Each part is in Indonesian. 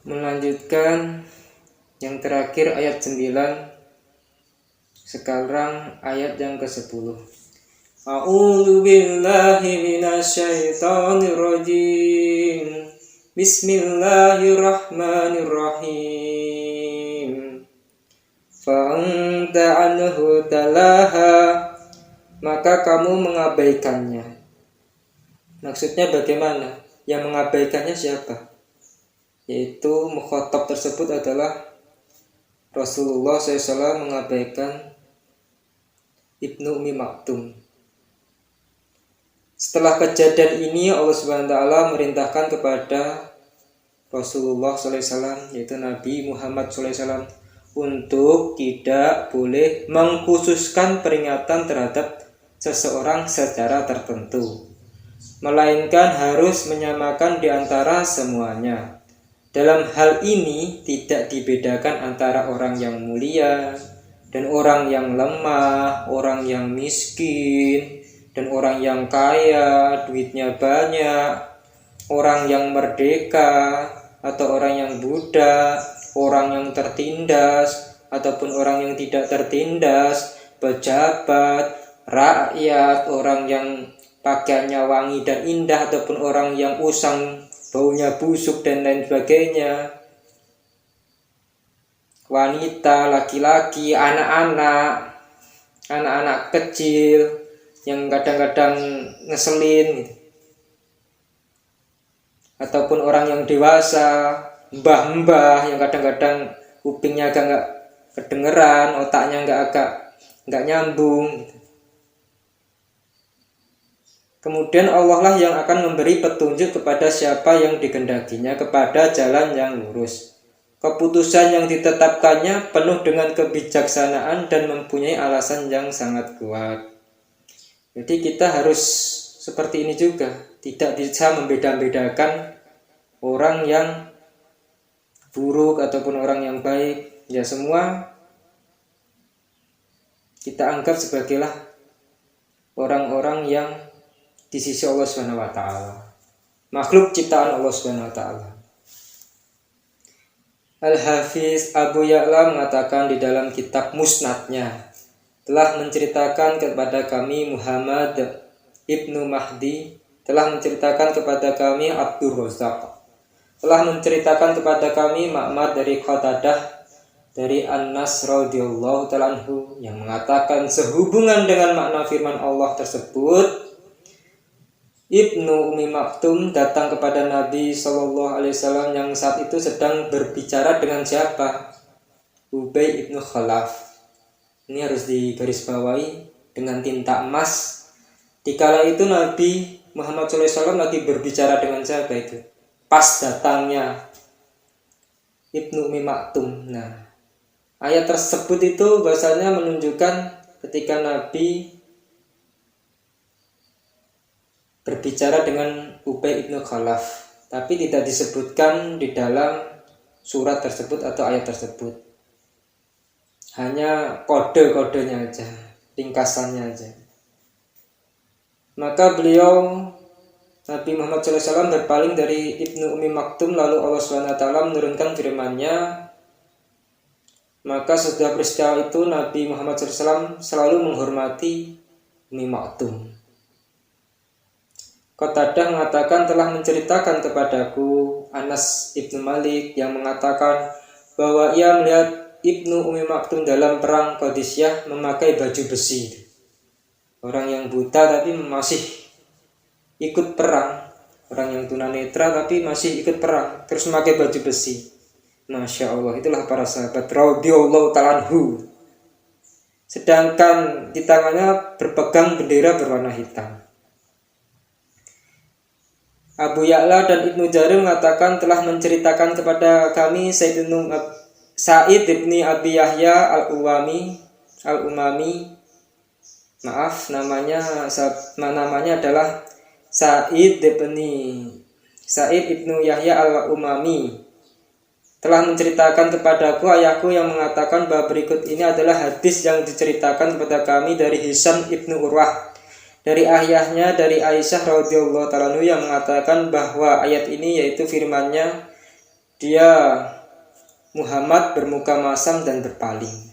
Melanjutkan yang terakhir ayat 9. Sekarang ayat yang ke-10. A'udzu billahi minasyaitonir rajim. Bismillahirrahmanirrahim. Fa'anta anhu talaha, maka kamu mengabaikannya. Maksudnya bagaimana? Yang mengabaikannya siapa? Yaitu mukhatab tersebut adalah Rasulullah SAW mengabaikan Ibnu Ummi Maktum. Setelah kejadian ini Allah SWT merintahkan kepada Rasulullah SAW, yaitu Nabi Muhammad SAW, untuk tidak boleh mengkhususkan peringatan terhadap seseorang secara tertentu, melainkan harus menyamakan di antara semuanya. Dalam hal ini tidak dibedakan antara orang yang mulia dan orang yang lemah, orang yang miskin dan orang yang kaya, duitnya banyak, orang yang merdeka atau orang yang budak, orang yang tertindas ataupun orang yang tidak tertindas, pejabat, rakyat, orang yang pakaiannya wangi dan indah ataupun orang yang usang, baunya busuk dan lain sebagainya, wanita, laki-laki, anak-anak kecil yang kadang-kadang ngeselin gitu. Ataupun orang yang dewasa, mbah-mbah yang kadang-kadang kupingnya agak nggak kedengeran, otaknya nggak nyambung gitu. Kemudian Allah lah yang akan memberi petunjuk kepada siapa yang dikehendakinya kepada jalan yang lurus. Keputusan yang ditetapkannya penuh dengan kebijaksanaan dan mempunyai alasan yang sangat kuat. Jadi kita harus seperti ini juga, tidak bisa membeda-bedakan orang yang buruk ataupun orang yang baik. Ya semua kita anggap sebagailah orang-orang yang di sisi Allah SWT, makhluk ciptaan Allah SWT. Al-Hafiz Abu Ya'la mengatakan di dalam kitab Musnadnya, telah menceritakan kepada kami Muhammad Ibnu Mahdi, telah menceritakan kepada kami Abdur Razak, telah menceritakan kepada kami Ma'mar dari Qatadah dari Anas radhiyallahu ta'ala anhu, yang mengatakan sehubungan dengan makna firman Allah tersebut, Ibnu Ummi Maktum datang kepada Nabi SAW yang saat itu sedang berbicara dengan siapa? Ubay ibnu Khalaf. Ini harus digarisbawahi dengan tinta emas. Dikala itu Nabi Muhammad SAW lagi berbicara dengan siapa itu? Pas datangnya Ibnu Ummi Maktum. Nah, ayat tersebut itu bahasanya menunjukkan ketika Nabi berbicara dengan Ubay ibnu Khalaf, tapi tidak disebutkan di dalam surat tersebut atau ayat tersebut. Hanya kode-kodenya aja, ringkasannya aja. Maka beliau Nabi Muhammad SAW berpaling dari Ibnu Ummi Maktum, lalu Allah SWT menurunkan firman-Nya. Maka setelah peristiwa itu Nabi Muhammad SAW selalu menghormati Ummi Maktum. Qatadah mengatakan telah menceritakan kepadaku Anas ibnu Malik yang mengatakan bahwa ia melihat Ibnu Ummi Maktum dalam perang Qadisiyah memakai baju besi. Orang yang buta tapi masih ikut perang, orang yang tunanetra tapi masih ikut perang, terus memakai baju besi. Masya Allah, itulah para sahabat radhiyallahu ta'ala anhu. Sedangkan di tangannya berpegang bendera berwarna hitam. Abu Ya'la dan Ibnu Jarir mengatakan telah menceritakan kepada kami Sa'id ibni Abi Yahya al-Umami. Maaf, namanya adalah Sa'id ibnu Yahya al-Umami. Telah menceritakan kepadaku ayahku yang mengatakan bahwa berikut ini adalah hadis yang diceritakan kepada kami dari Hisam ibnu Urwah, dari ayahnya dari Aisyah radhiyallahu ta'ala anha, yang mengatakan bahwa ayat ini yaitu firman-Nya, dia Muhammad bermuka masam dan berpaling.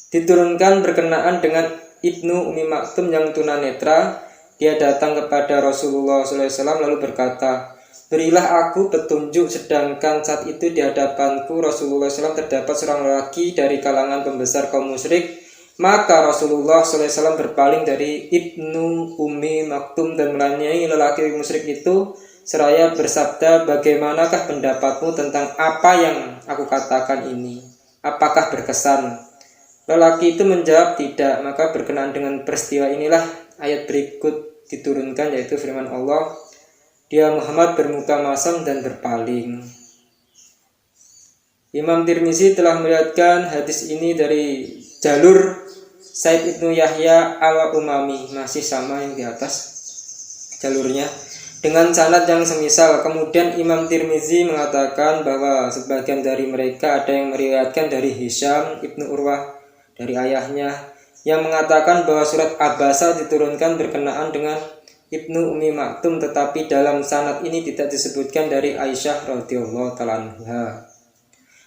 Diturunkan berkenaan dengan Ibnu Ummi Maktum yang tunanetra. Dia datang kepada Rasulullah SAW lalu berkata, berilah aku petunjuk. Sedangkan saat itu di hadapanku Rasulullah SAW terdapat seorang lelaki dari kalangan pembesar kaum musyrik. Maka Rasulullah SAW berpaling dari Ibnu Ummi Maktum dan melayani lelaki musyrik itu seraya bersabda, bagaimanakah pendapatmu tentang apa yang aku katakan ini? Apakah berkesan? Lelaki itu menjawab tidak. Maka berkenaan dengan peristiwa inilah ayat berikut diturunkan, yaitu firman Allah, dia Muhammad bermuka masam dan berpaling. Imam Tirmizi telah meriwayatkan hadis ini dari jalur Said Ibnu Yahya al-Umami, masih sama yang di atas jalurnya, dengan sanad yang semisal. Kemudian Imam Tirmizi mengatakan bahwa sebagian dari mereka ada yang meriwayatkan dari Hisham Ibnu Urwah dari ayahnya, yang mengatakan bahwa surat Abasa diturunkan berkenaan dengan Ibnu Ummi Maktum, tetapi dalam sanad ini tidak disebutkan dari Aisyah radhiyallahu ta'ala anha.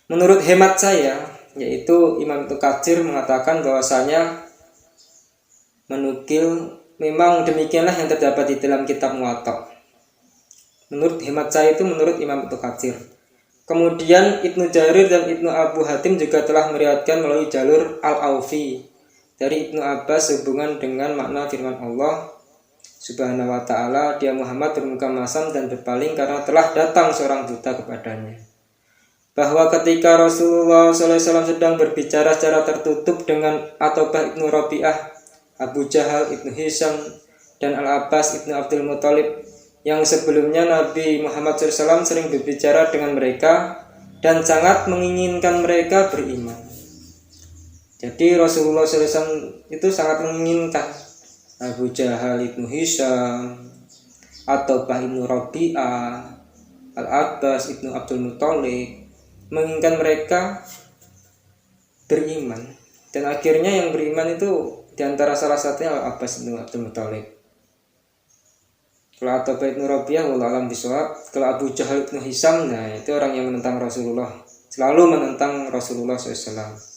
Menurut hemat saya, yaitu Imam Tukatsir mengatakan bahwasanya menukil memang demikianlah yang terdapat di dalam kitab Muwatta. Menurut hemat saya itu menurut Imam Tukatsir. Kemudian Ibnu Jarir dan Ibnu Abu Hatim juga telah meriwayatkan melalui jalur Al-Aufi dari Ibnu Abbas hubungan dengan makna firman Allah Subhanahu wa ta'ala, dia Muhammad bermuka masam dan berpaling karena telah datang seorang buta kepadanya. Bahwa ketika Rasulullah SAW sedang berbicara secara tertutup dengan Atobah Ibnu Rabi'ah, Abu Jahal, Ibnu Hisham, dan Al-Abbas Ibnu Abdul Muthalib, yang sebelumnya Nabi Muhammad SAW sering berbicara dengan mereka dan sangat menginginkan mereka beriman. Jadi Rasulullah SAW itu sangat menginginkan Abu Jahal, Ibnu Hisham, Atobah Ibnu Rabi'ah, Al-Abbas Ibnu Abdul Muthalib, menginginkan mereka beriman. Dan akhirnya yang beriman itu diantara salah satunya Al-Abbas Ibnu Abdul Muthalib. Kalau Atobah Ibnu Rabi'ah wallahu a'lam bishawab. Kalau Abu Jahal Ibnu Hisham, nah itu orang yang menentang Rasulullah, selalu menentang Rasulullah SAW.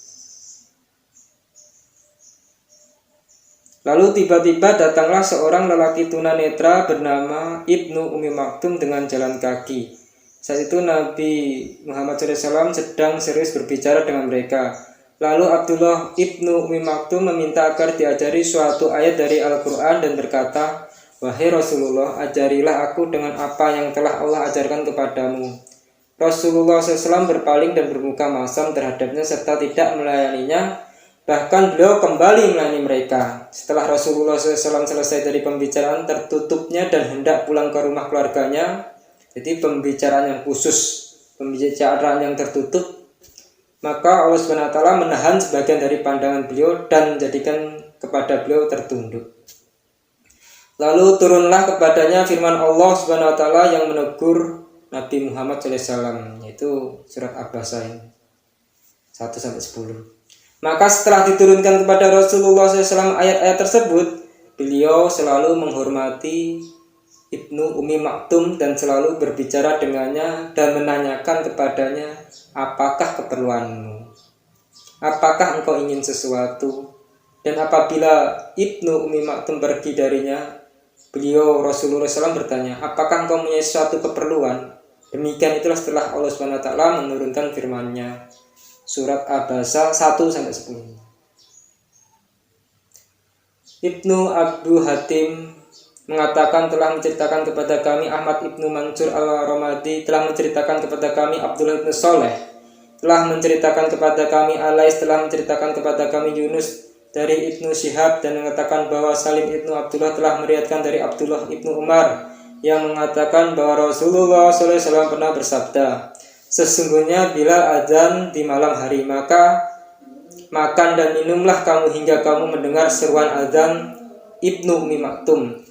Lalu tiba-tiba datanglah seorang lelaki tunanetra bernama Ibnu Ummi Maktum dengan jalan kaki. Saat itu Nabi Muhammad SAW sedang serius berbicara dengan mereka. Lalu Abdullah Ibnu Ummi Maktum meminta agar diajari suatu ayat dari Al-Quran dan berkata, wahai Rasulullah, ajarilah aku dengan apa yang telah Allah ajarkan kepadamu. Rasulullah SAW berpaling dan bermuka masam terhadapnya serta tidak melayaninya. Bahkan beliau kembali melayani mereka. Setelah Rasulullah SAW selesai dari pembicaraan tertutupnya dan hendak pulang ke rumah keluarganya, jadi pembicaraan yang khusus, pembicaraan yang tertutup, maka Allah SWT menahan sebagian dari pandangan beliau dan menjadikan kepada beliau tertunduk. Lalu turunlah kepadanya firman Allah SWT yang menegur Nabi Muhammad SAW, yaitu surat Abasa 1-10. Maka setelah diturunkan kepada Rasulullah SAW ayat-ayat tersebut, beliau selalu menghormati Ibnu Ummi Maktum dan selalu berbicara dengannya dan menanyakan kepadanya, apakah keperluanmu? Apakah engkau ingin sesuatu? Dan apabila Ibnu Ummi Maktum pergi darinya, beliau Rasulullah SAW bertanya, apakah engkau mempunyai suatu keperluan? Demikian itulah setelah Allah SWT menurunkan firman-Nya. Surat Abasa 1-10. Ibnu Abu Hatim mengatakan telah menceritakan kepada kami Ahmad Ibnu Mansur al-Ramadi, telah menceritakan kepada kami Abdullah Ibnu Soleh, telah menceritakan kepada kami Alais, telah menceritakan kepada kami Yunus dari Ibnu Syihab dan mengatakan bahwa Salim Ibnu Abdullah telah meriwayatkan dari Abdullah Ibnu Umar yang mengatakan bahwa Rasulullah SAW pernah bersabda, sesungguhnya bila azan di malam hari, maka makan dan minumlah kamu hingga kamu mendengar seruan azan Ibnu Ummi Maktum.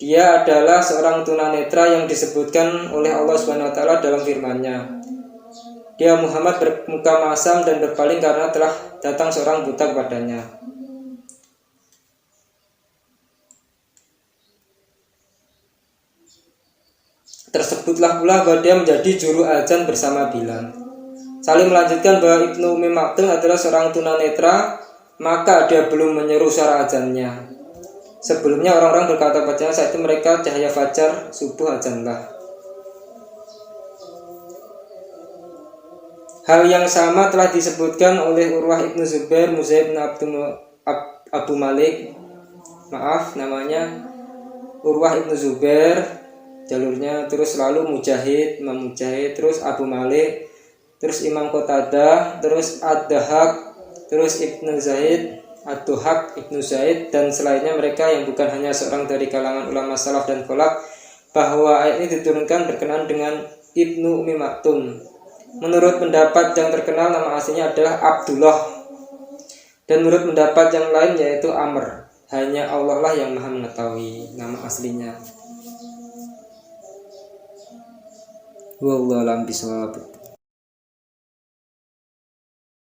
Dia adalah seorang tunanetra yang disebutkan oleh Allah SWT dalam firman-Nya. Dia Muhammad bermuka masam dan berpaling karena telah datang seorang buta kepadanya. tersebutlah pula bahwa dia menjadi juru azan bersama Bilal. Salim melanjutkan bahwa Ibnu Ummi Maktum adalah seorang tunanetra, maka dia belum menyeru suara azannya. Sebelumnya orang-orang berkata padanya saat itu mereka cahaya fajar, subuh azanlah. Hal yang sama telah disebutkan oleh Urwah ibnu Zubair, Muzaib bin Abu Malik. Maaf, namanya Urwah ibnu Zubair, jalurnya terus lalu Mujahid, Imam Mujahid, terus Abu Malik, terus Imam Qatadah, terus Ad-Dahak, terus Ibnu Zaid, Ad-Duhak, Ibnu Zaid, dan selainnya mereka yang bukan hanya seorang dari kalangan ulama salaf dan kholaf, bahwa ayat ini diturunkan berkenaan dengan Ibnu Ummi Maktum. Menurut pendapat yang terkenal nama aslinya adalah Abdullah, dan menurut pendapat yang lain yaitu Amr. Hanya Allah lah yang maha mengetahui nama aslinya. Wallahu a'lam bishawab.